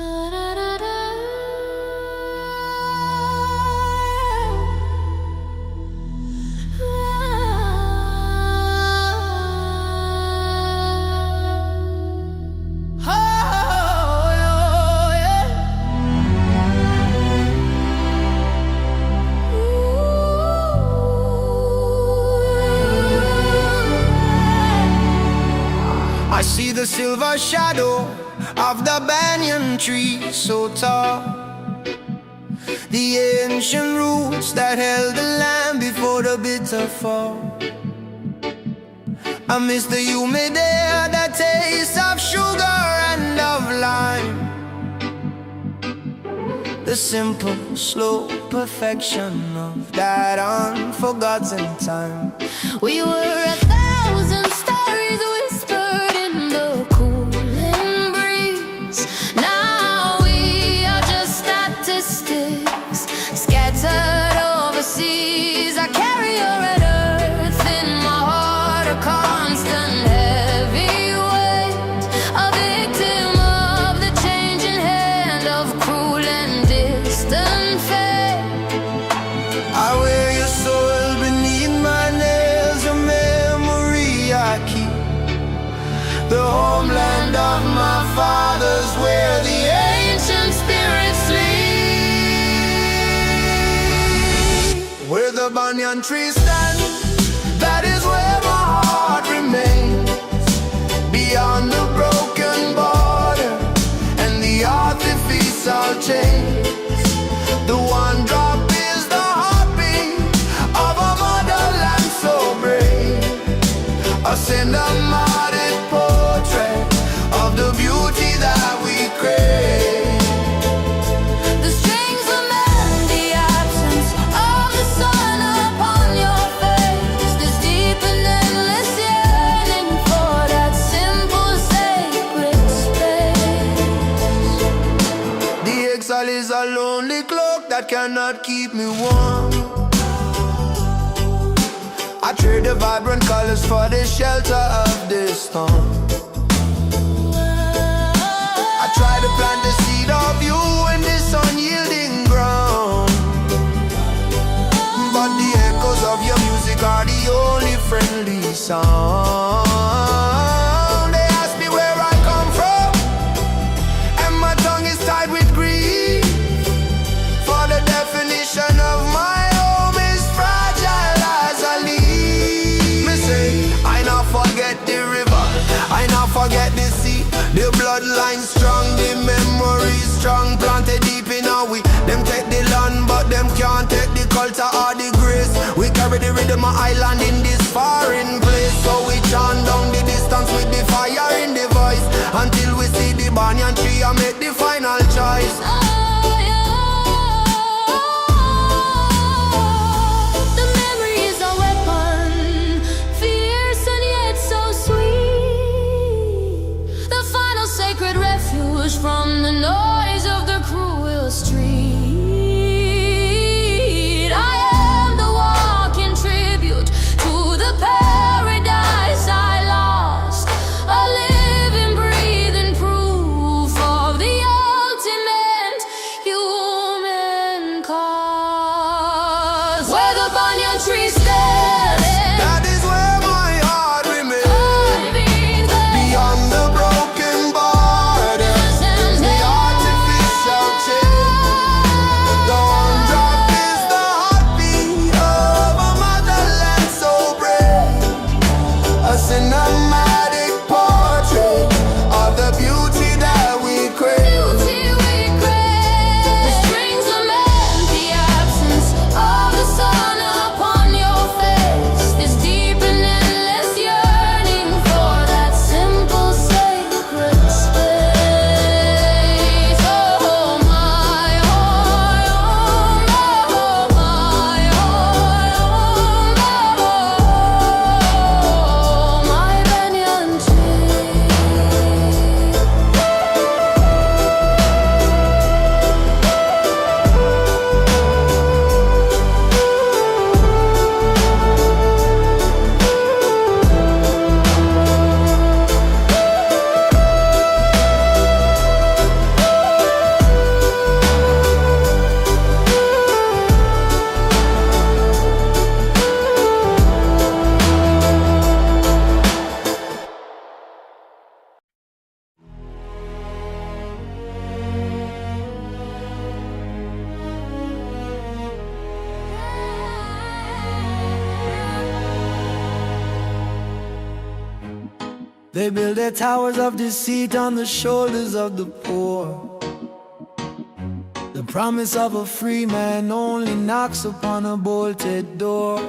I see the silver shadow of the banyan tree so tall, the ancient roots that held the land before the bitter fall. I miss the humid air, the taste of sugar and of lime, the simple, slow perfection of that unforgotten time. We were 1,000 stories whispered in the cooling breeze. Now we are just statistics scattered overseas. I carry your red earth in my heart, a constant heavy weight, a victim of the changing hand of cruel and distant fate. I wear your soul beneath my nails, a memory I keep, the homeland of my fathers, where the ancient spirits sleep. Where the banyan tree stands, that is where my heart remains, beyond the broken border and the artificial chains. The one drop is the heartbeat of a motherland so brave, a cinematic portrait of the beauty that we crave. The strings lament the absence of the sun upon your face, this deep and endless yearning for that simple sacred space. The exile is a lonely cloak that cannot keep me warm. I trade the vibrant colors for the shelter of this storm. I try to plant the seed of you in this unyielding ground, but the echoes of your music are the only friendly sound. They ask me where I come from, and my tongue is tied with grief, for the definition of my home is fragile as a leaf. Me say, I not forget the river, I not forget the sea, the bloodline strong, the memory strong, planted deep in our we. Them take the land, but them can't take the culture or the grace. We carry the rhythm of island in this foreign place, so we chant down the distance with the fire in the voice, until we see the banyan tree and make the final choice. The memory is a weapon, fierce and yet so sweet, the final sacred refuge from the noise of the cruel street. I am the walking tribute to the paradise I lost, a living, breathing proof of the ultimate human cause. Where the banyan tree stands, That is where my heart remains, beyond the broken borders, the artificial chains. They build their towers of deceit on the shoulders of the poor. The promise of a free man only knocks upon a bolted door.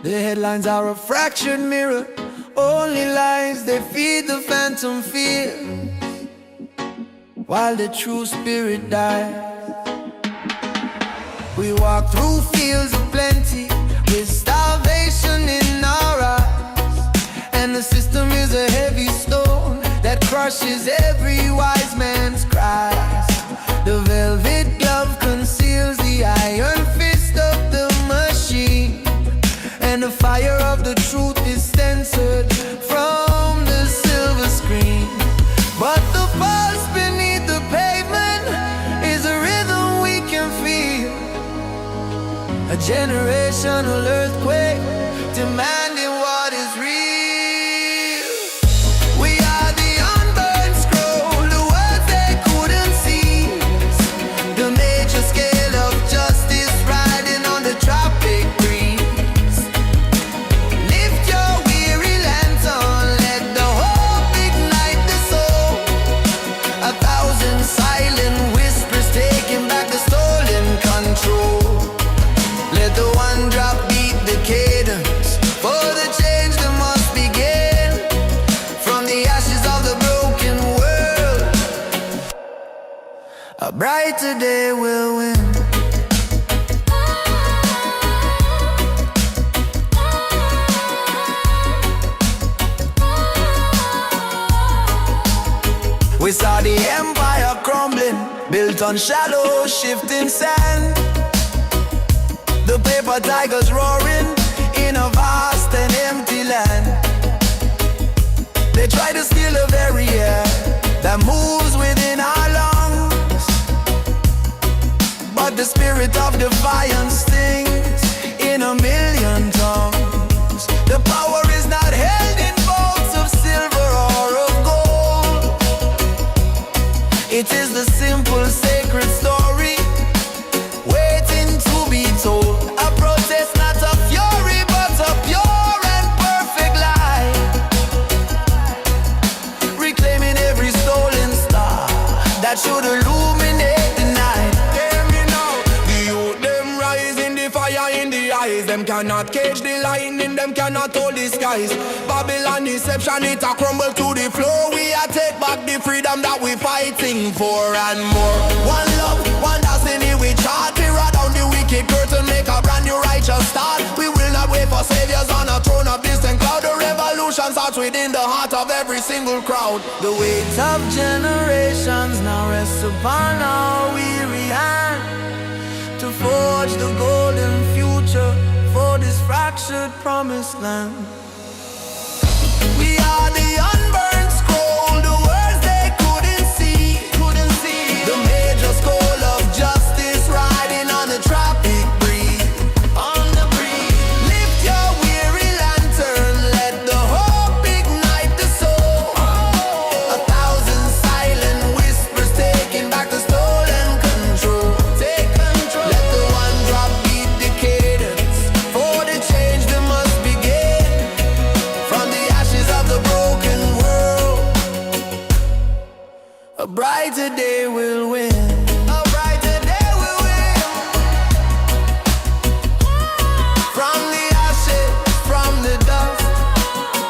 The headlines are a fractured mirror, only lies they feed the phantom fear, while the true spirit dies. We walk through fields of plenty with starvation in our eyes, and the system is a heavy stone that crushes every wise man's cries. The velvet glove conceals the iron fist of the machine, and the fire of the truth is censored from the silver screen. But the pulse beneath the pavement is a rhythm we can feel, a generational earthquake demanding what is real. We are the unburned scroll, the words they couldn't seize, the major scale of justice riding on the tropic breeze. Lift your weary lantern, let the hope ignite the soul. 1,000 silent whispers taking back the stolen control. Let the one drop beat the cadence, for the change that must begin from the ashes of the broken world. A brighter day will win. We saw the empire crumbling, built on shallow, shifting sand. The paper tigers roaring in a vast and empty land. They try to steal the very air that moves within our lungs, but the spirit of defiance stings in a million tongues. The power is not held in bowls of silver or of gold. It is the simple sacred story waiting to be told. A protest, not a fury, but a pure and perfect light, reclaiming every stolen star that should illuminate the night. Hear me now, the youth them rise in the fire in the eyes. Them cannot cage the lightning, them cannot hold the skies. Babylon deception, it a crumble to the floor. We a take back the freedom that we fighting for and more. One love, one destiny, we chart. We ride down the wicked curtain, make a brand new righteous start. We will not wait for saviors on a throne of distant cloud. The revolution starts within the heart of every single crowd. The weight of generations now rests upon our weary hand, to forge the golden future for this fractured promised land. We are the unburned scroll, the words they couldn't see, the major scroll of justice riding on the tropic breeze, Lift your weary lantern, let the hope ignite the soul. 1,000 silent whispers taking back the stolen control. Let the one drop beat the cadence, for the change that must begin from the ashes of the broken world. A brighter day will win. A brighter day will win. From the ashes, from the dust,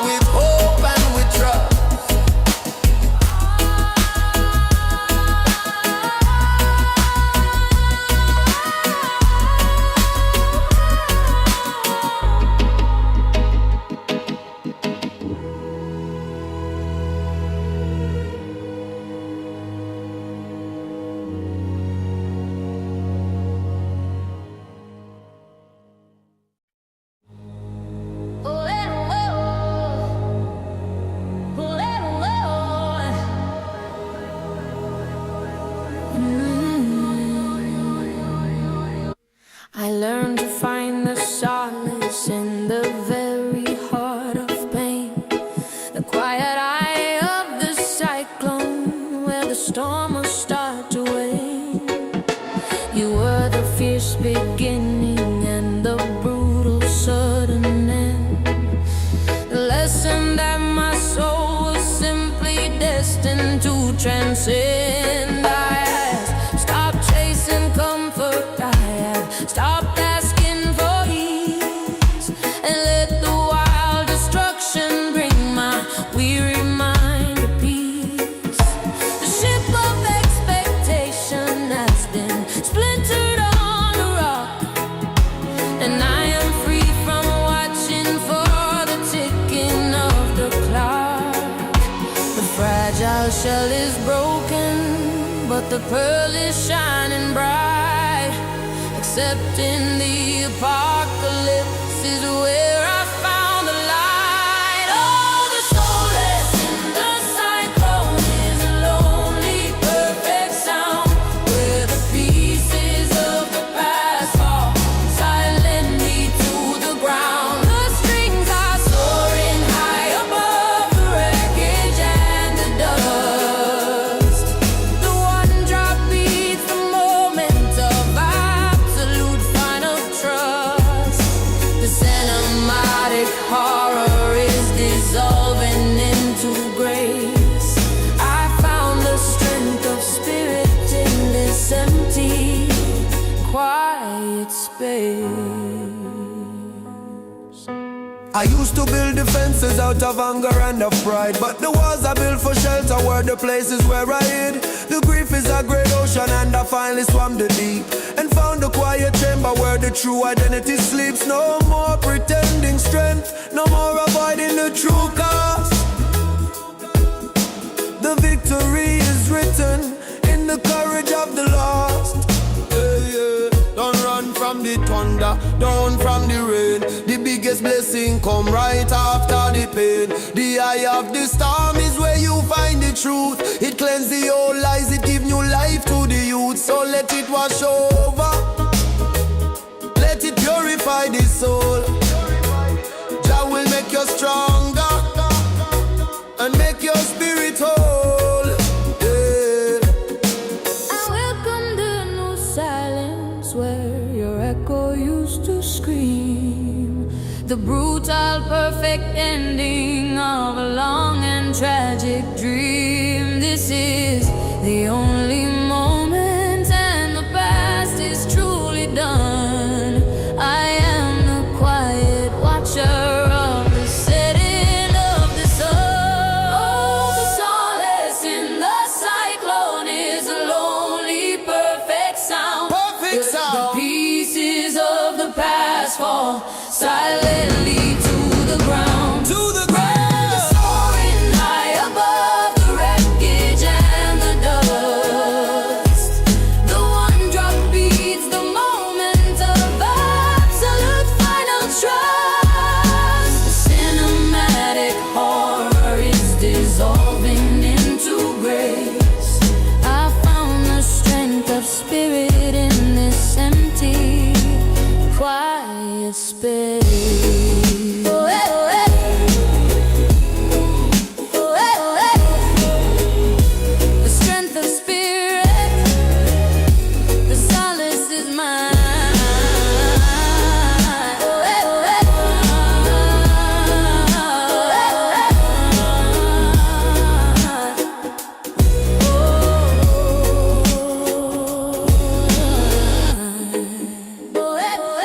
with hope and with trust. I learned to find the solace in the very heart of pain, the quiet eye of the cyclone where the storm will start to wane. You were the fierce beginning and the brutal sudden end, the lesson that my transcend. I have stopped chasing comfort. I have stopped asking for ease, and let the wild destruction bring my weary mind to peace. The ship of expectation has been splintered on a rock, and I am free from watching for the ticking of the clock. The fragile shell is broken, but the pearl is shining bright. Accepting the apocalypse is where I found the light. Oh, the soulless in the cyclone is a lonely, perfect sound, where the pieces of the past fall silently to the ground. The strings are soaring high above the wreckage and the dust. The one drop beats the moment of absolute final trust. The cinematic horror is dissolving into grace. I found the strength of spirit in this empty, quiet space. I used to build defenses out of anger and of pride, but the walls I built for shelter were the places where I hid. The grief is a great ocean, and I finally swam the deep and found a quiet chamber where the true identity sleeps. No more pretending strength, no more avoiding the true cost. The victory is written in the courage of the lost. Yeah, yeah. Don't run from the thunder, down from the rain. The biggest blessing come right after the pain. The eye of the storm is where you find the truth. It cleanses the old lies, it gives new life to the youth. So let it wash over, let it purify the soul. Jah will make you stronger and make your spirit whole. Yeah. I welcome the new silence where your echo used to scream. The brutal, perfect ending of a long and tragic dream. This is the only moment, and the past is truly done. I am the quiet watcher of the setting of the sun. Oh, the solace in the cyclone is a lonely, perfect sound. Perfect sound. The pieces of the past fall silently to the ground. To the ground. Soaring high above the wreckage and the dust. The one drop beats the moment of absolute final trust. The cinematic horror is dissolving into grace. I found the strength of spirit in this empty, quiet space. Oh, eh, oh, eh. Oh, eh, oh, eh. The strength of spirit, the solace is mine. Oh, eh, oh, eh. Oh, eh, oh, eh. Oh, eh, oh, eh.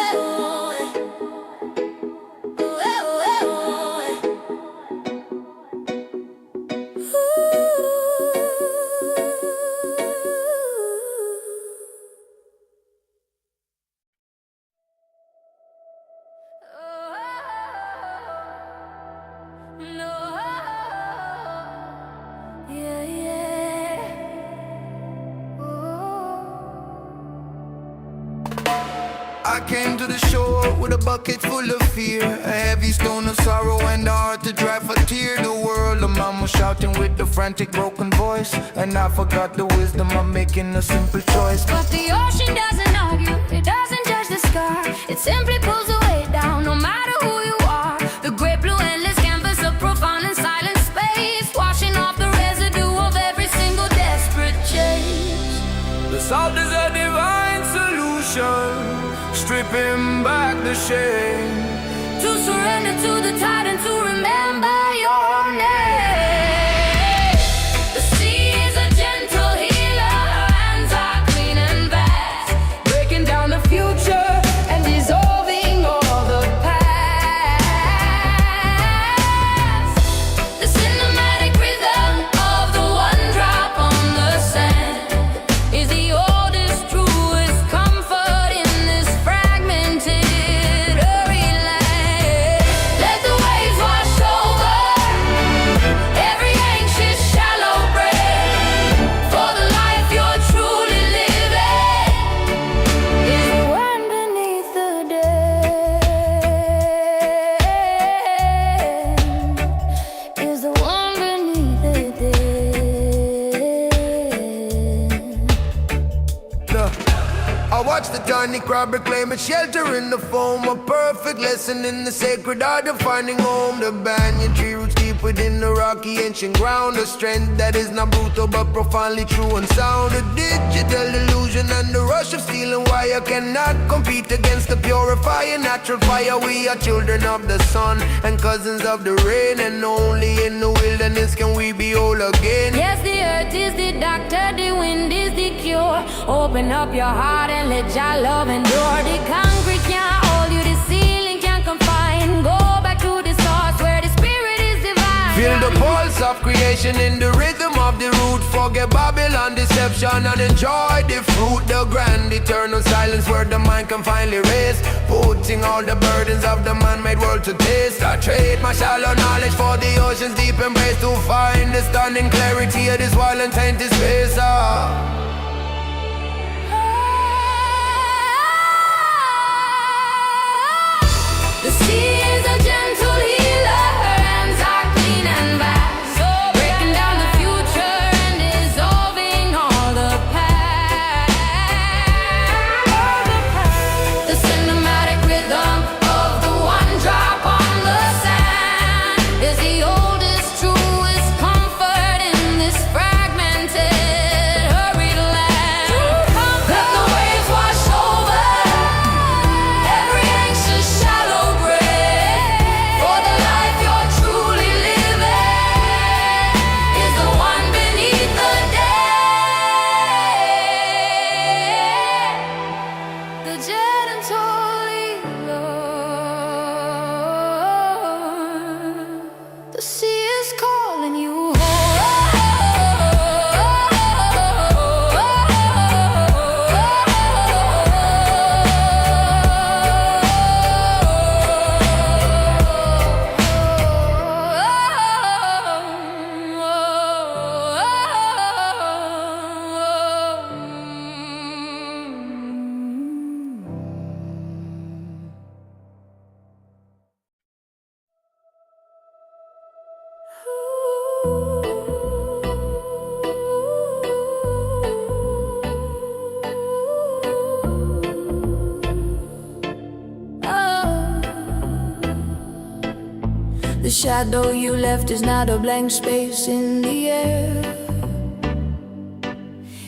I came to the shore with a bucket full of fear, a heavy stone of sorrow and a heart to dry for tear. The world, the mama shouting with a frantic broken voice, and I forgot the wisdom of making a simple choice. But the ocean doesn't argue, it doesn't judge the scar. It simply pulls the weight down, no matter who you are. The great blue endless canvas of profound and silent space, washing off the residue of every single desperate chase. The salt is a divine solution, stripping back the shame. To surrender to the tide and to remember your name. The sea is a watch the tiny crab reclaim its shelter in the foam. A perfect lesson in the sacred art of finding home. The banyan tree roots deep within the rocky ancient ground. A strength that is not brutal but profoundly true and sound. A digital illusion and the rush of steel and wire cannot compete against the purifying natural fire. We are children of the sun and cousins of the rain, and only in the wilderness can we be whole again. Yes, the earth is the doctor, the wind is the cure. Open up your heart and let your love endure. The concrete can't hold you, the ceiling can't confine. Go back to the source where the spirit is divine. Feel the pulse of creation in the rhythm of the root. Forget Babylon deception and enjoy the fruit. The grand eternal silence where the mind can finally rest, putting all the burdens of the man-made world to taste. I trade my shallow knowledge for the ocean's deep embrace, to find the stunning clarity of this wild and tainted space. The sea is a gentle healer, her hands are clean and vast, breaking down the future and dissolving all the past. The cinematic rhythm of the one drop on the sand is the oldest, truest comfort in this fragmented, hurried land. Let the waves wash over every anxious shallow grave, for the life you're truly living is the one beneath the dead. The gentle healer. The sea is calling you The shadow you left is not a blank space in the air.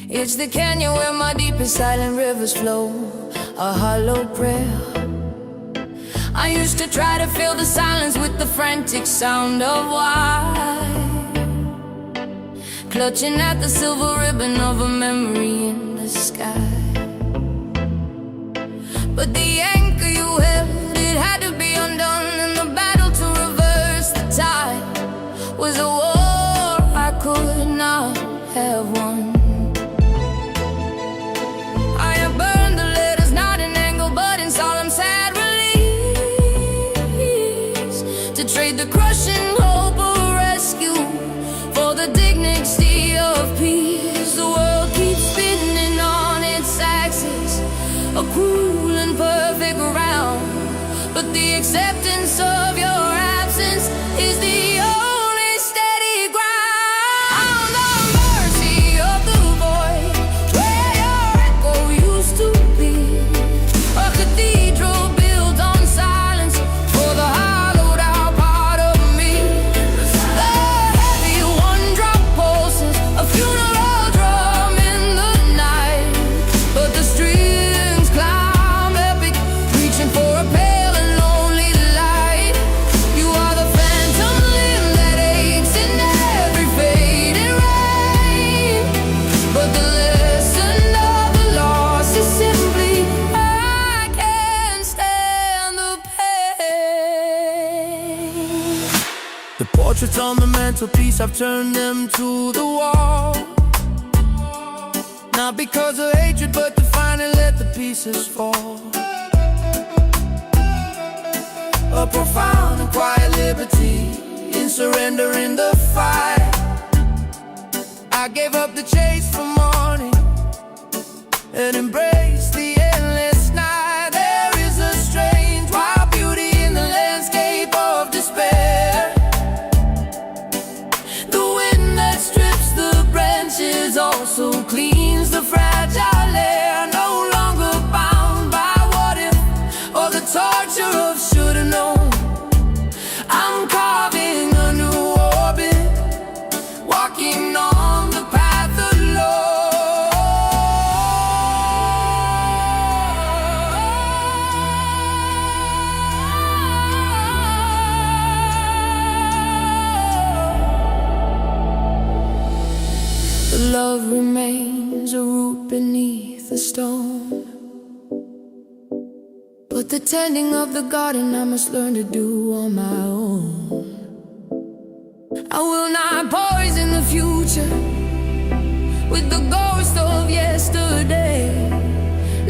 It's the canyon where my deepest silent rivers flow, a hollow prayer. I used to try to fill the silence with the frantic sound of wine, clutching at the silver ribbon of a memory in the sky. But the anchor you held, it had to be undone, and the battle to reverse the tide was a war I could not have won. I have burned the letters, not in anger, but in solemn sad release, to trade the crushing hope of rescue for the dignity of peace. The world keeps spinning on its axis, a cruel and perfect round, but the acceptance of your absence is the only steady ground. The mercy of the void where your echo used to be, a cathedral built on silence for the hollowed out part of me. The heavy one-drop pulses, a funeral drum in the night, but the strings climb epic, reaching for a pale and lonely light. You are the phantom limb that aches in every fading rain, but the lesson of the loss is simply, I can't stand the pain. The portraits on the mantelpiece, I've turned them to the wall, not because of hatred, but to finally let the pieces fall. A profound and quiet liberty in surrendering the fight. I gave up the chase for morning and embraced the endless night. There is a strange wild beauty in the landscape of despair. The wind that strips the branches also cleans the fragile air. No longer bound love remains a root beneath the stone. But the tending of the garden I must learn to do on my own. I will not poison the future with the ghost of yesterday.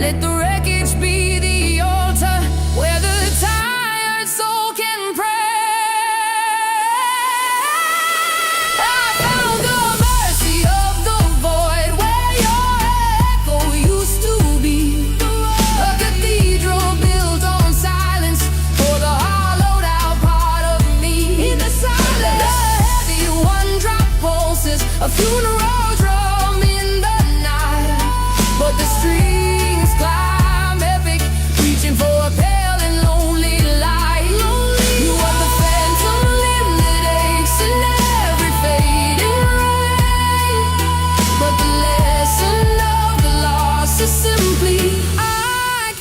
Let the wreckage be the altar where the tired soul can pray. I found the mercy of the void where your echo used to be. A cathedral built on silence for the hollowed out part of me. In the silence, the heavy one-drop pulses, a funeral drum in the night. But the strings climb epic, reaching for a pale and lonely light. You are the phantom limb that aches in every fading rain. But the lesson of the loss is simply I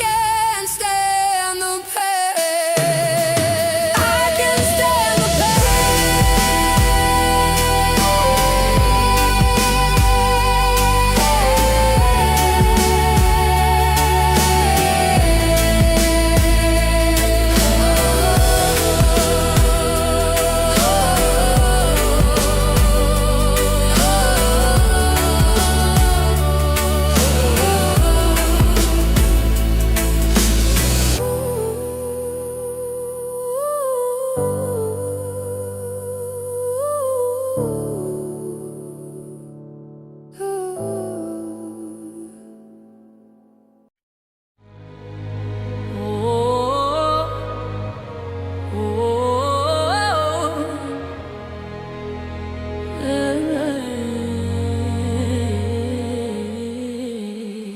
can't stand the pain. I can't stand the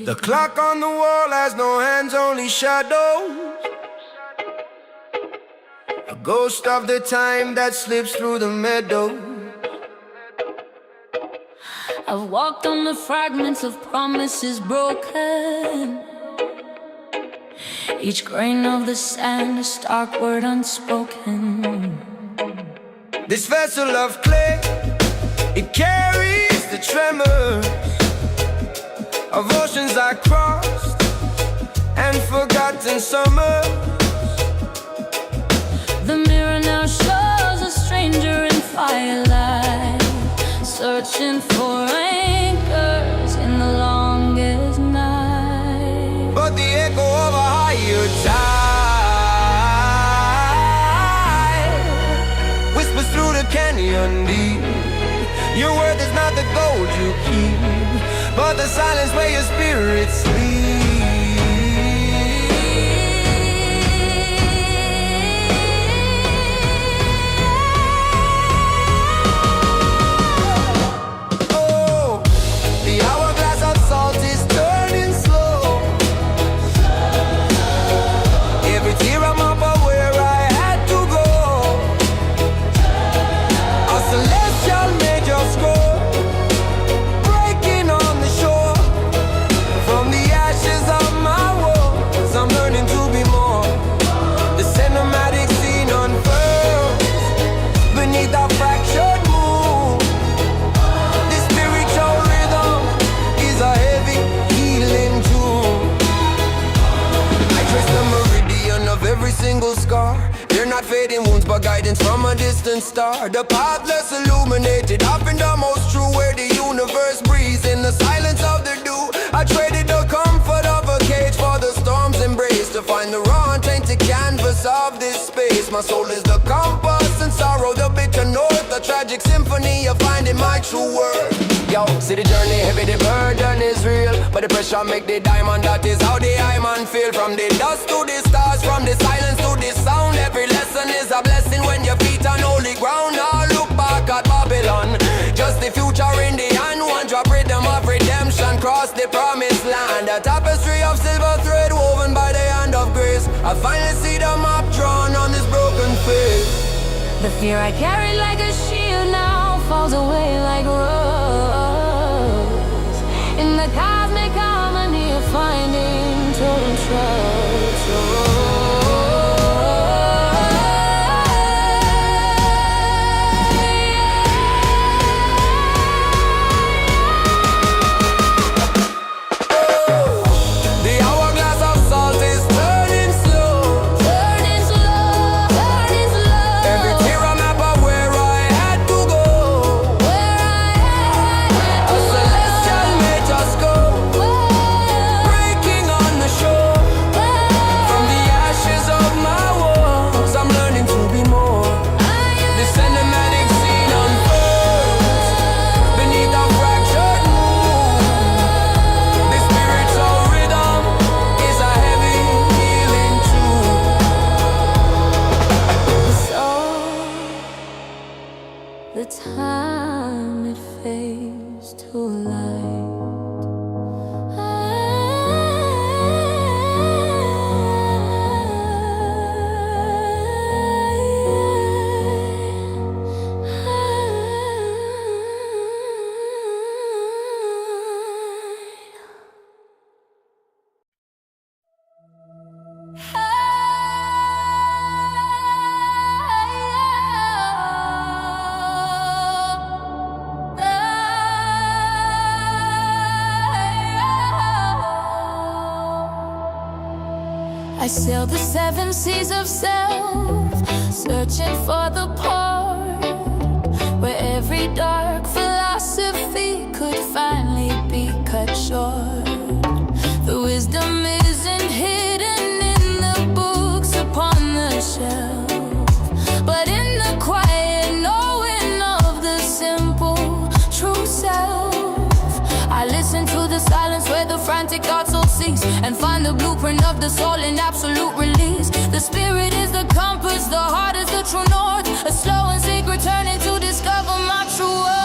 The clock on the wall has no hands, only shadows. A ghost of the time that slips through the meadow. I've walked on the fragments of promises broken. Each grain of the sand a stark word unspoken. This vessel of clay, it carries the tremors of oceans I crossed and forgotten summers. The mirror now shows a stranger in firelight, searching for anchors in the longest night. But the echo of a higher tide whispers through the canyon deep. Your worth is not the gold you keep, but the silence where your spirit sleeps. Oh, the hourglass of salt is turning slow. Every tear I'm up of where I had to go. A celestial major score breaking on the shore. From the ashes of my walls, I'm learning to be more. The cinematic scene unfurls beneath our fractured moon. The spiritual rhythm is a heavy healing tune. I trace the meridian of every single scar. They're not fading wounds, but guidance from a distant star. The pathless illuminated, often the most true, where the universe breathes in the silence of the dew. I traded the comfort of a cage for the storm's embrace, to find the raw untainted canvas of this space. My soul is the compass and sorrow, the bitter north, a tragic symphony of finding my true worth. Yo, see the journey heavy, the burden is real, but the pressure make the diamond, that is how the diamond feel. From the dust to the stars, from the silence to the sound, every lesson is a blessing when your feet on holy ground. Now look back at Babylon, just the future in the hand. One drop rhythm of redemption, cross the promised land. A tapestry of silver thread woven by the hand of grace. I finally see the map drawn on this broken face. The fear I carried like a shield now falls away like rose. In the cosmic harmony of finding total trust. I sail the seven seas of self, searching for the part where every dark philosophy could finally be cut short. The wisdom isn't hidden in the books upon the shelf, but in the quiet knowing of the simple true self. I listen to the silence where the frantic thoughts all cease, and find the blueprint of the soul in absolute release. The spirit is the compass, the heart is the true north, a slow and secret turning to discover my true worth.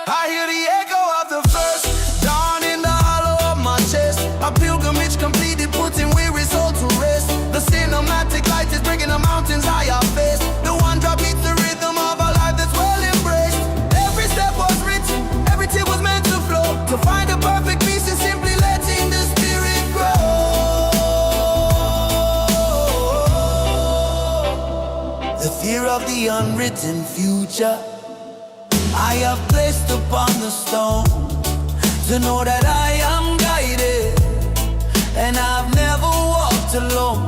I hear the echo of the first dawn in the hollow of my chest. A pilgrimage completed, putting weary soul to rest. The cinematic light is breaking the mountains higher face. The one drop beats the rhythm of a life that's well embraced. Every step was written, every tear was meant to flow, to find a perfect peace and simply letting the spirit grow. The fear of the unwritten future I have placed upon the stone, to know that I am guided and I've never walked alone.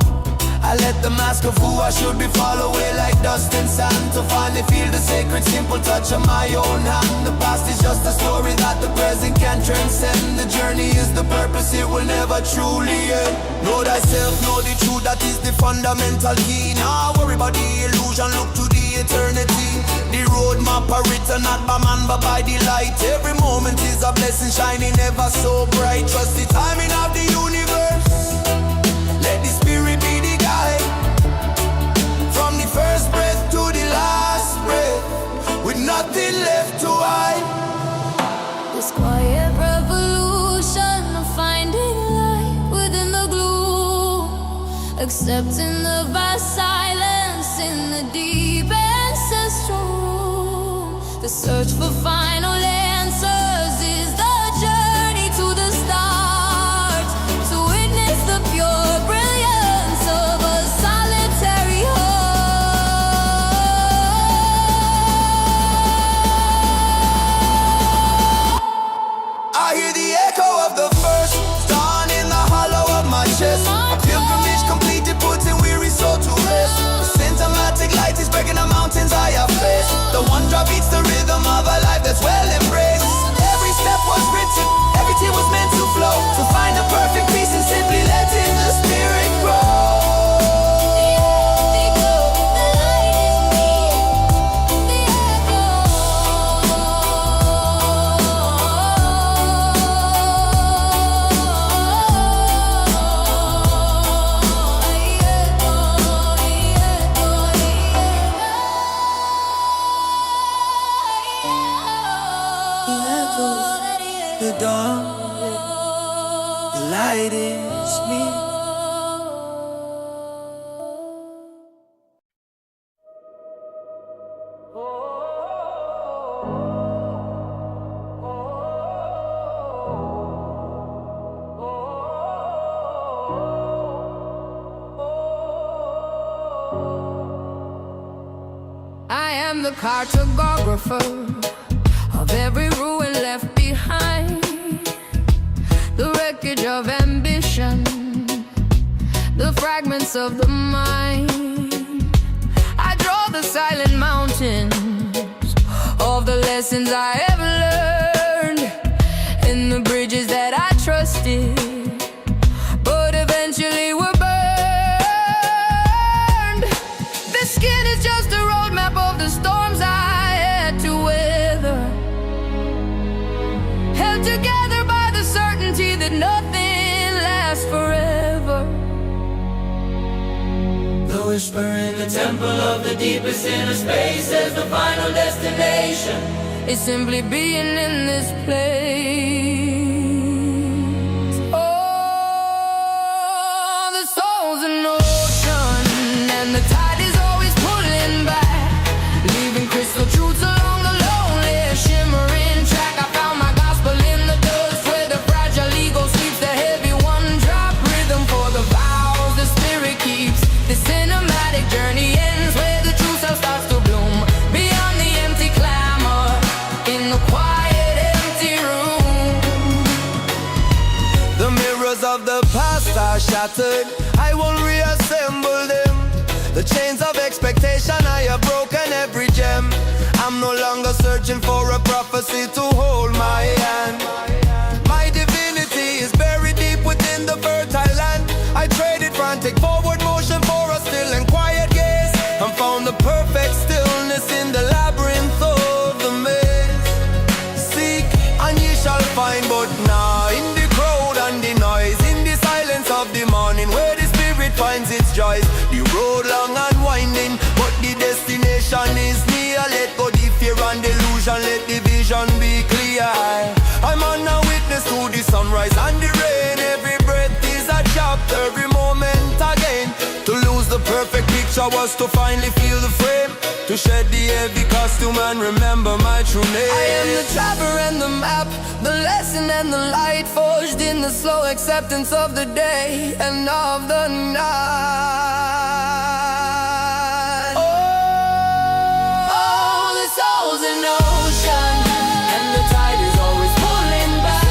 I let the mask of who I should be fall away like dust and sand, to finally feel the sacred simple touch of my own hand. The past is just a story that the present can transcend. The journey is the purpose, it will never truly end. Know thyself, know the truth, that is the fundamental key. Now worry about the illusion, look to the eternity. The roadmap are written not by man but by the light. Every moment is a blessing shining ever so bright. Trust the timing of the universe, let the spirit be the guide. From the first breath to the last breath, with nothing left to hide. This quiet revolution of finding light within the gloom, accepting the vast silence in the deep ancestral room. The search for final answers is the journey to the stars, to witness the pure brilliance of a solitary heart. I hear the echo of the first dawn in the hollow of my chest. A pilgrimage completed, putting weary soul to rest. The cinematic light is breaking the mountains I have faced. The one drop beats the rhythm of a life that's well embraced. Every step was written, every tear was meant to flow, to find a perfect peace and simply letting the spirit grow. The dawn, the light is me. I am the cartographer of every ruin left behind, the wreckage of ambition, the fragments of the mind. I draw the silent mountains of the lessons I have learned, and the bridges that I trusted, but eventually were burned. The skin is just a roadmap of the storms I had to weather, held together by the certainty that nothing lasts forever. The whisper in the temple of the deepest inner space says the final destination is simply being in this place. Oh, the soul's an ocean, and the tide is always pulling back, leaving crystal truths along the lonely, shimmering track. I found my gospel in the dust, where the fragile ego sleeps, the heavy one drop rhythm for the vows the spirit keeps. The cinematic journey ends where the true self starts to bloom, beyond the empty clamor in the quiet empty room. shattered, I won't reassemble them. The chains of expectation, I have broken every gem. I'm no longer searching for a prophecy to hold my hand. My divinity is buried deep within the fertile land. I traded frantic forward motion for a still and quiet gaze, and found the perfect stillness in the labyrinth of the maze. Seek and ye shall find, but now in the crowd and the noise, in the silence of the morning, where the spirit finds its joys. The road long and winding, but the destination is near. Let go the fear and delusion, let the vision be clear. I'm on a witness to the sunrise and the rain. Every breath is a chapter, every moment again. To lose the perfect picture was to finally feel the frame, to shed the heavy costume and remember my true name. I am the traveler and the map, the lesson and the light, forged in the slow acceptance of the day and of the night. Oh, the soul's an ocean, and the tide is always pulling back,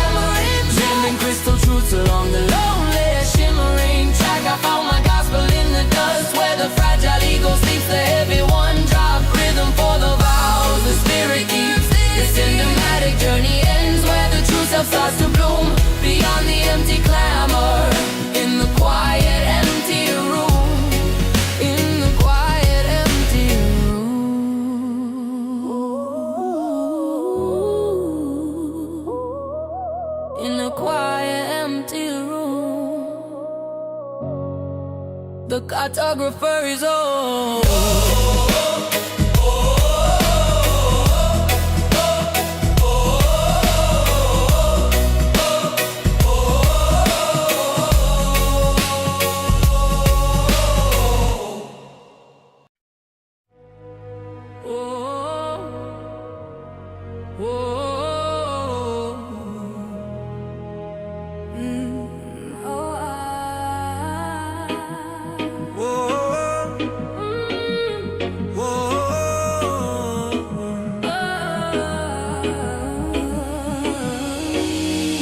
sending crystal truths along the lonely, shimmering track. I found my gospel in the dust, where the fragile ego sleeps, the heavy one drop rhythm for the vows the spirit keeps. The cinematic journey ends where the true self starts to bloom, beyond the empty clamor, in the quiet empty room, in the quiet empty room, in the quiet empty room. The cartographer is on.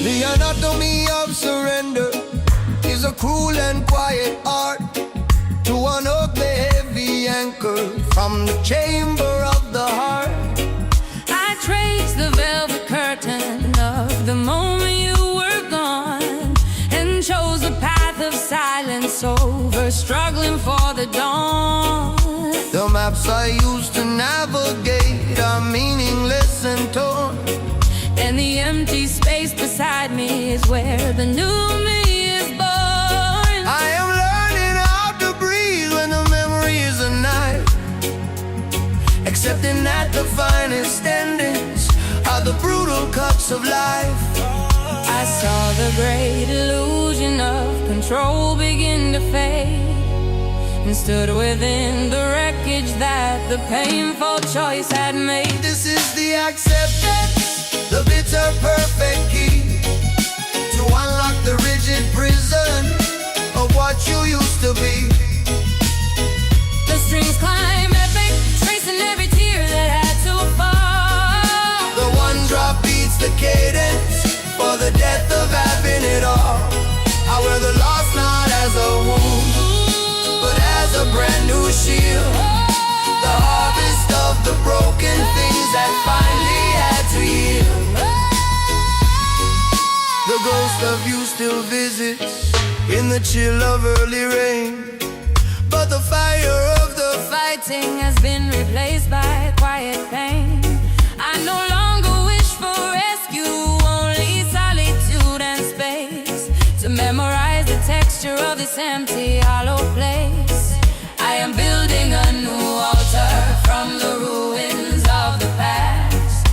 The anatomy of surrender is a cruel and quiet art, to unhook the heavy anchor from the chamber of the heart. I traced the velvet curtain of the moment you were gone, and chose the path of silence over struggling for the dawn. The maps I used to navigate are meaningless and torn, and the empty space beside me is where the new me is born. I am learning how to breathe when the memory is a knife, accepting that the finest endings are the brutal cuts of life. I saw the great illusion of control begin to fade, and stood within the wreckage that the painful choice had made. This is the acceptance, the bitter perfect key, to unlock the rigid prison of what you used to be. The strings climb epic, tracing every tear that had to fall. The one drop beats the cadence for the death of having it all. I wear the loss not as a wound, but as a brand new shield, the harvest of the broken things that finally had to yield. The ghost of you still visits in the chill of early rain, but the fire of the Fighting has been replaced by quiet pain. I no longer wish for rescue, only solitude and space, to memorize the texture of this empty, hollow place. I am building a new altar from the ruins of the past,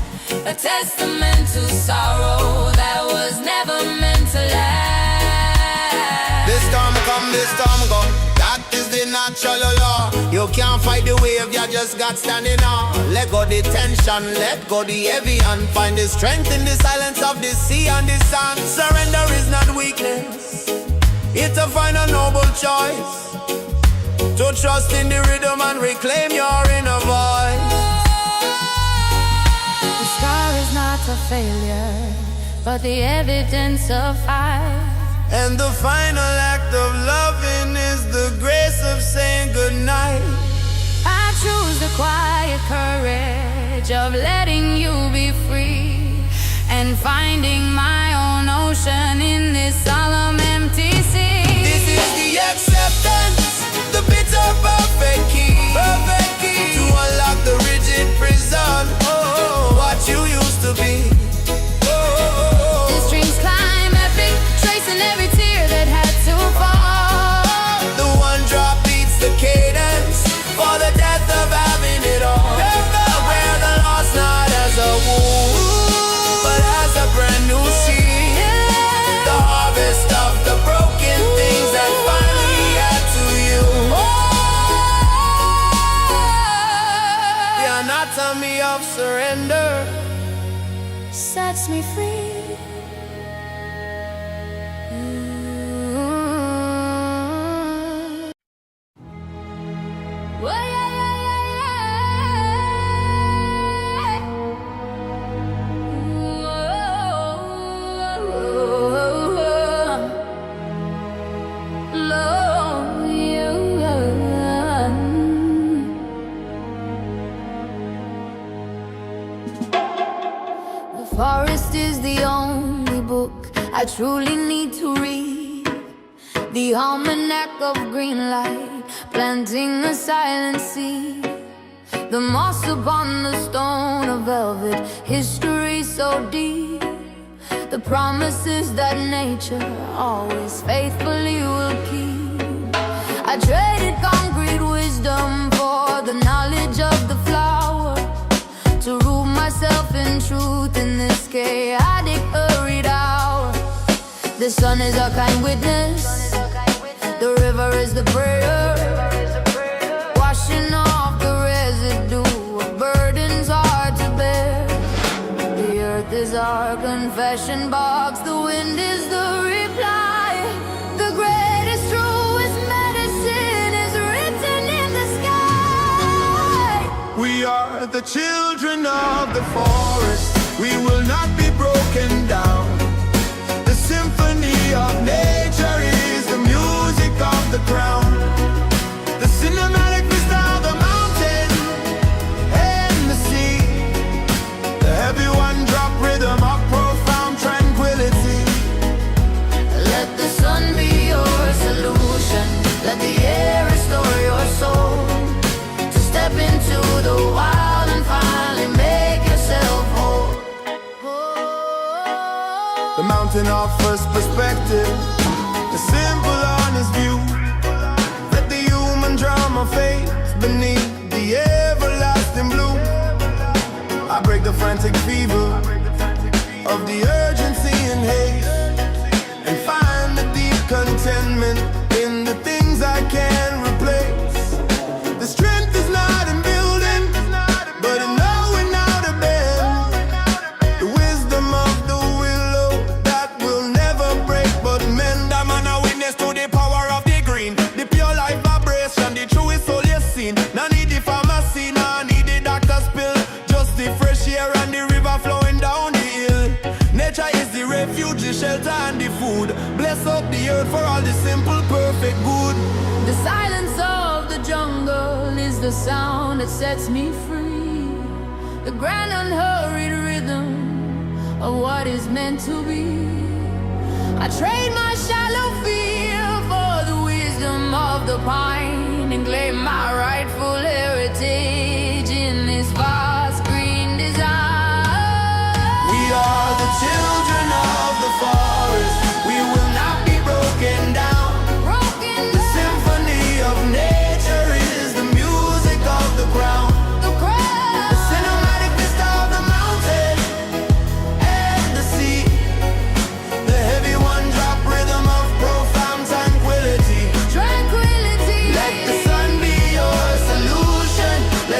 a testament to sorrow that was never meant to last. This storm come, this storm go, that is the natural law. You can't fight the wave, you just got standing on. Let go the tension, let go the heavy, and find the strength in the silence of the sea and the sun. Surrender is not weakness, it's a final noble choice, to trust in the rhythm and reclaim your inner voice. The scar is not a failure, but the evidence of fight. And the final act of loving is the grace of saying goodnight. I choose the quiet courage of letting you be free and finding my own ocean in this solemn empty sea. This is the acceptance, the bitter perfect key, to unlock the rigid prison. Oh, what you used to be. The strings climb epic, tracing every tear that had to fall. The one drop beats the cadence for the death of having it all. Where the loss not as a wound, but as a brand new seed. The harvest of the broken things that finally got to you. The anatomy of surrender Sets me free. The forest is the only book I truly need to read. The almanac of green light, planting a silent seed. The moss upon the stone of velvet, history so deep. The promises that nature always faithfully will keep. I traded concrete wisdom for the knowledge of the flower, to root myself in truth in this chaotic, hurried hour. The sun is our kind witness, the river is the prayer, washing off the residue of burdens hard to bear. The earth is our confession box, the wind is the reply. The greatest, truest medicine is written in the sky. We are the children of the forest, we will not be broken down. The symphony of nature is the music of the crown. The cinematic of the mountain and the sea. The heavy one drop rhythm of profound tranquility. Let the sun be your solution, let the air restore your soul. To step into the wild and finally make yourself whole. The mountain offers perspective, a simple, honest view. Let the human drama fade beneath the everlasting blue. I break the frantic fever of the urgency and haste, and find the deep contentment in the things I can't replace. The strength is not in building, but in knowing how to bend. The wisdom of the willow that will never break but mend. I'm an witness to the power of the green, the pure life vibration, the truest soul you seen. No need the pharmacy, no need the doctor's pill, just the fresh air and the river flowing down the hill. Nature is the refuge, the shelter and the food. Bless up the earth for all the simple, perfect good. The silence of the jungle is the sound that sets me free. The grand unhurried rhythm of what is meant to be. I trade my shallow fear for the wisdom of the pine, and claim my rightful heritage in this vast green design. We are the children of the forest, we will not be broken down. The symphony of nature is the music of the ground. The cinematic vista of the mountain and the sea. The heavy one drop rhythm of profound tranquility. Let the sun be your solution, let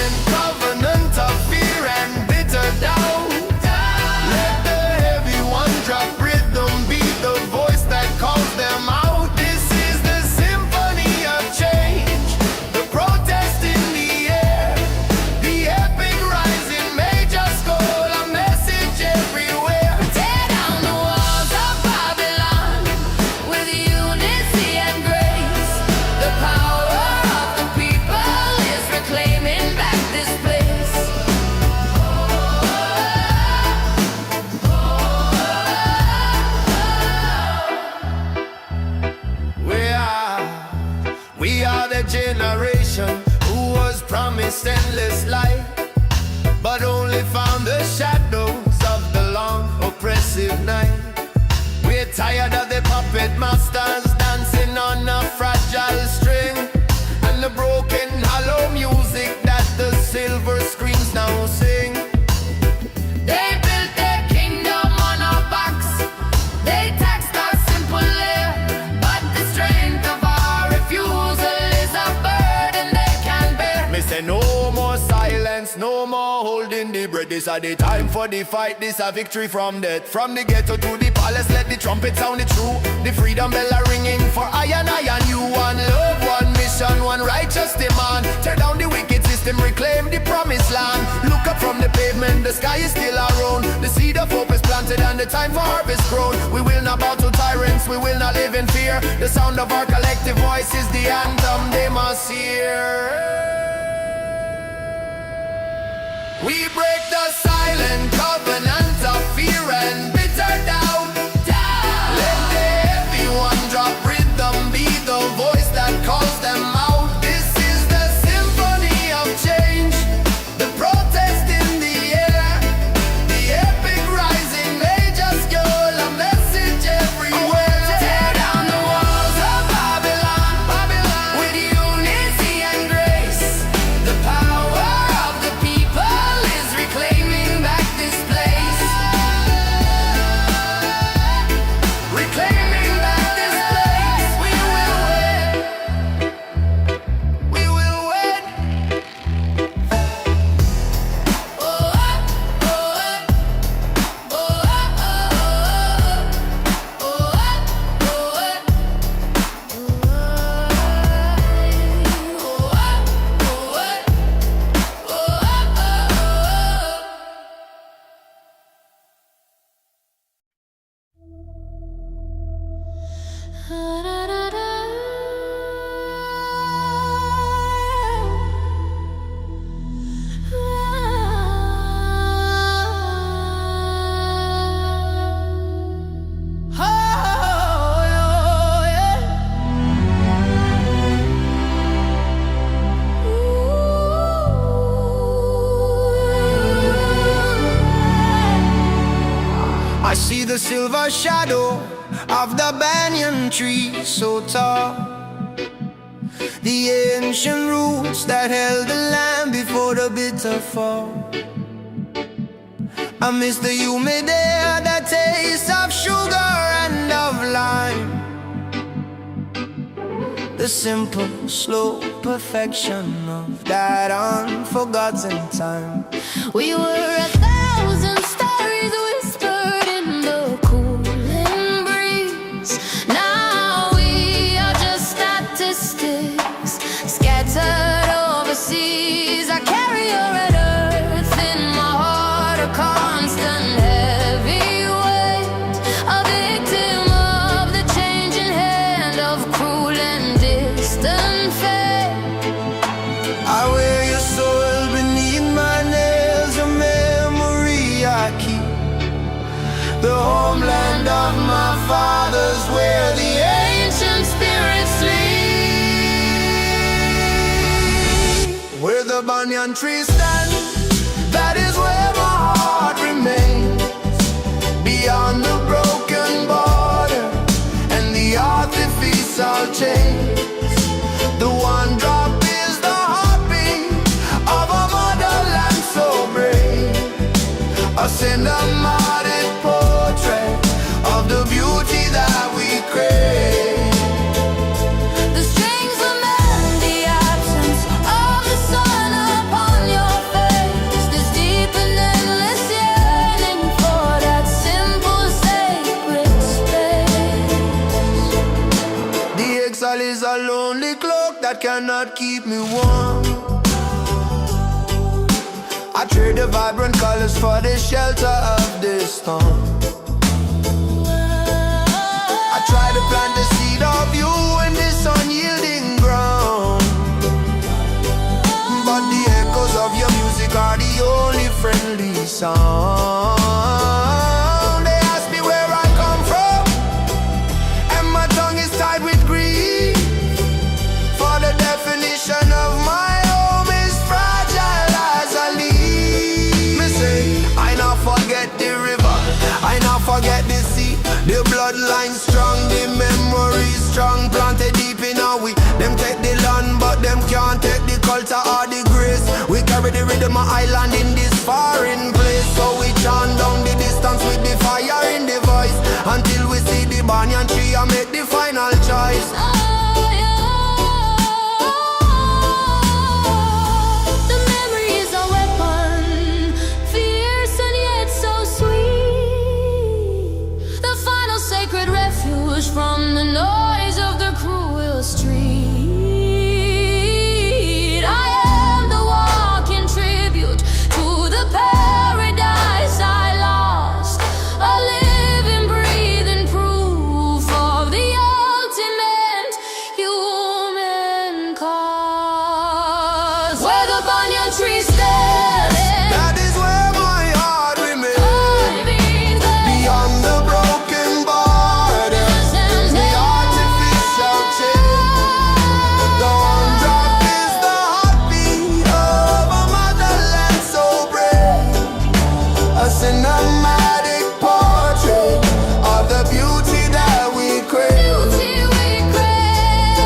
We are the generation who was promised endless light, but only found the shadows of the long oppressive night. We're tired of the puppet masters dancing on a fragile string, and the broken hollow music that the silver screens now sing. They built their kingdom on our backs. They taxed our simple air, but the strength of our refusal is a burden they can bear. Me say no more silence, no more holding the breath. This are the time for the fight, this a victory from death. From the ghetto to the palace, let the trumpet sound it true. The freedom bell are ringing for I and you. One love, one mission, one righteous demand. Tear down the wicked system, reclaim the promised land. Look up from the pavement, the sky is still our own. The seed of hope is planted and the time for harvest grown. We will not bow to tyrants, we will not live in fear. The sound of our collective voice is the anthem they must hear. We break the silent covenant of fear and bitter doubt. Let the heavy one drop rhythm, be the voice that calls them out. This is the symphony of change, the protest in the air, the epic rising major scale, a message everywhere. Tear down the walls of Babylon, with unity and grace. The power of the people is reclaiming back this place. Reclaiming back this place. We will win. We will win. Oh, oh, oh, I see the silver shadow of the banyan tree so tall, the ancient roots that held the land before the bitter fall. I miss the humid air, the taste of sugar and of lime, the simple, slow perfection of that unforgotten time. we were 1,000 stories whispered in the cooling breeze. Now we are just statistics scattered overseas. I carry your red earth in my heart, a constant heavy weight, a victim of the changing hand of cruel and distant fate. I wear your soul beneath my nails, a memory I keep. The homeland of my fathers, where the ancient spirits sleep. Where the banyan tree stands, that is where my heart remains. Beyond the broken border and the artificial chains, the one drop is the heartbeat of a motherland so brave, a cinematic portrait of the beauty that we crave. The strings lament the absence of the sun upon your face. This deep and endless yearning for that simple, sacred space. The exile is a lonely cloak that cannot keep me warm. I trade the vibrant colors for the shelter of this storm. I try to plant the seed of you in this unyielding ground, but the echoes of your music are the only friendly sound. They ask me where I come from, and my tongue is tied with grief for strong, planted deep in our we. Them take the land, but them can't take the culture or the grace. We carry the rhythm of island in this foreign place. So we chant down the distance with the fire in the voice, until we see the banyan tree and make the final choice. The memory is a weapon, fierce and yet so sweet. The final sacred refuge from the noise of the cruel street. I am the walking tribute to the paradise I lost, a living, breathing proof of the ultimate human cause. Where the banyan tree stands, That is where my heart remains. I've been there. Beyond the broken borders, the artificial chain. The one drop is the heartbeat of a motherland so brave. A cinematic portrait of the beauty that we crave.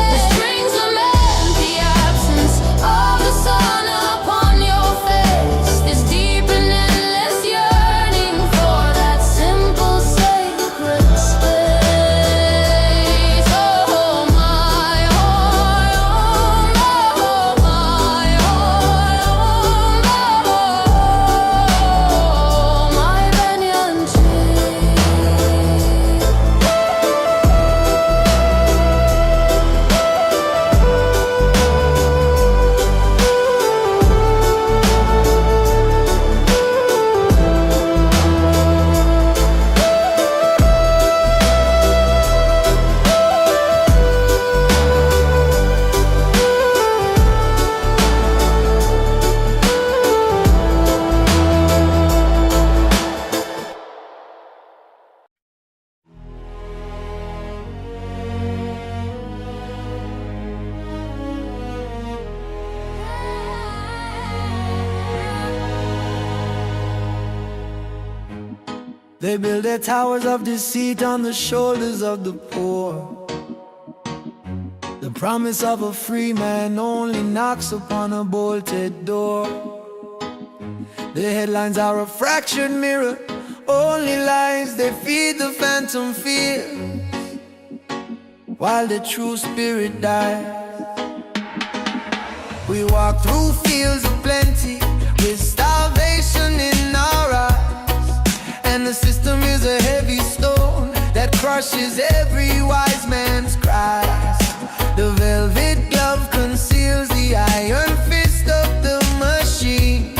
The strings lament the absence of the sun upon your face. This deep and endless yearning for that simple sacred space. Oh my, oh my, oh my banyan tree. They build their towers of deceit on the shoulders of the poor. The promise of a free man only knocks upon a bolted door. The headlines are a fractured mirror, only lies they feed the phantom fear, while the true spirit dies. We walk through fields of plenty with starvation in our eyes, and the system is a heavy stone that crushes every wise man's cries. The velvet glove conceals the iron fist of the machine,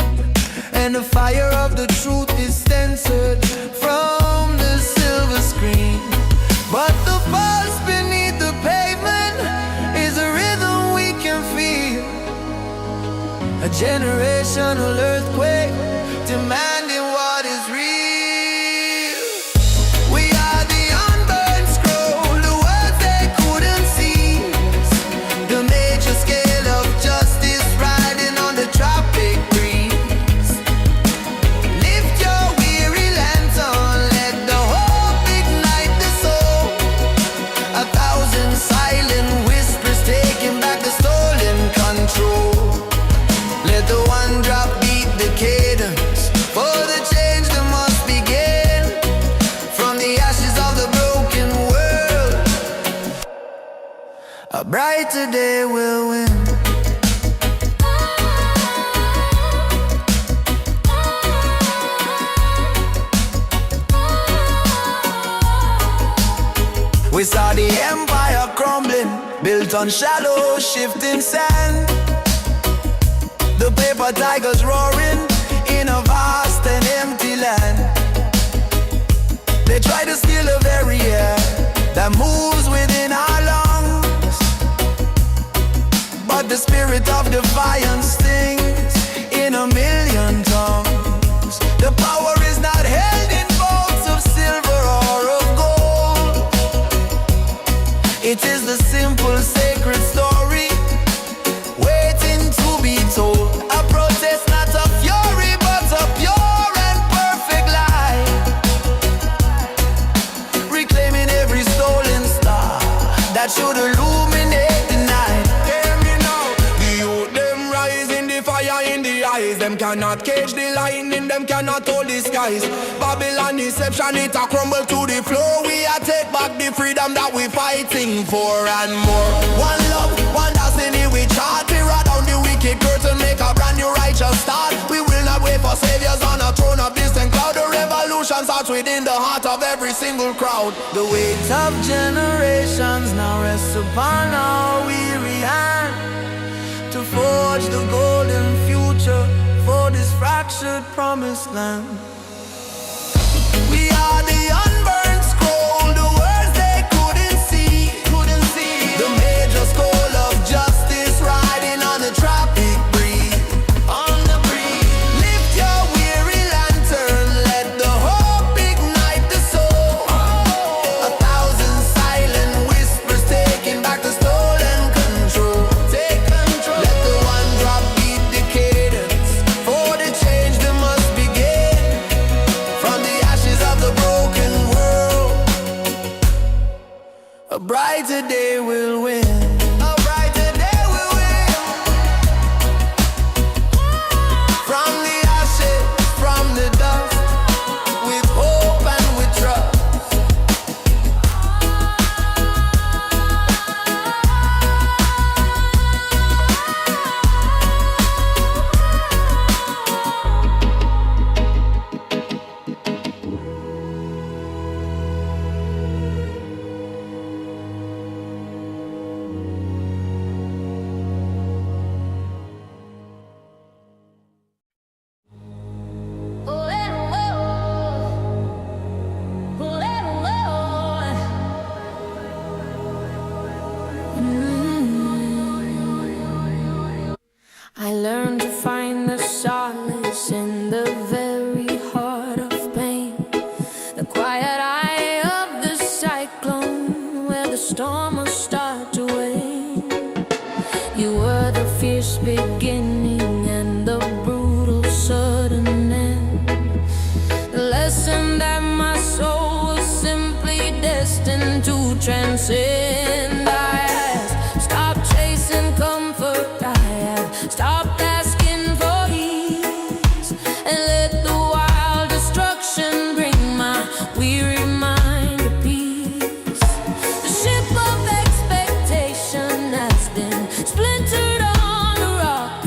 and the fire of the truth is censored from the silver screen. But the pulse beneath the pavement is a rhythm we can feel, a generational earthquake demanding what is real. We are the unburned scroll, the words they couldn't seize, the major scale of justice riding on the tropic breeze. Lift your weary lantern, let the hope ignite the soul. 1,000 silent whispers taking back the stolen control. Let the one drop beat the cadence, for the change that must begin from the ashes of the broken world. A brighter day will win. We saw the empire crumbling, built on shallow, shifting sand. The paper tigers roaring in a vast and empty land. They try to steal the very air that moves within our lungs, but the spirit of defiance stings in a million tongues. The power is not held in bowls of silver or of gold. It is the simple sacred story waiting to be told. A protest, not a fury, but a pure and perfect life, reclaiming every stolen star that you illuminate the night. Hear me now. The youth them rise in the fire in the eyes. Them cannot cage the lightning, them cannot hold the skies. Babylon deception, it a crumble to the floor. We a take back the freedom that we fighting for and more. One love, one destiny we chart. Tear down the wicked curtain, make a brand new righteous start. We will not wait for saviors on a throne of distant cloud. The revolution starts within the heart of every single crowd. The weight of generations now rests upon our weary hand to forge the golden future for this fractured promised land. We are the unburned scroll, the words they couldn't see. The major scroll of justice riding on the tropic breeze. Lift your weary lantern, let the hope ignite the soul. 1,000 silent whispers taking back the stolen control. Let the one drop beat the cadence. For the change that must begin from the ashes of the broken world. A brighter day will win. A brighter day will win. From the ashes, from the dust, with hope and with trust. I learned to find the solace in the very heart of pain, the quiet eye of the cyclone where the storm will start to wane. You were the fierce beginning and the brutal sudden end, the lesson that my soul was simply destined to transcend. I had stopped chasing comfort, I had stopped asking for ease, and let the wild destruction bring my weary mind to peace. The ship of expectation has been splintered on a rock,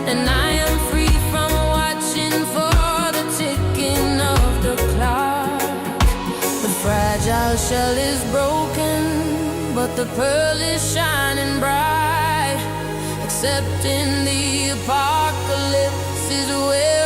and I am free from watching for the ticking of the clock. The fragile shell is broken, but the pearl is shining bright. Accepting the apocalypse is where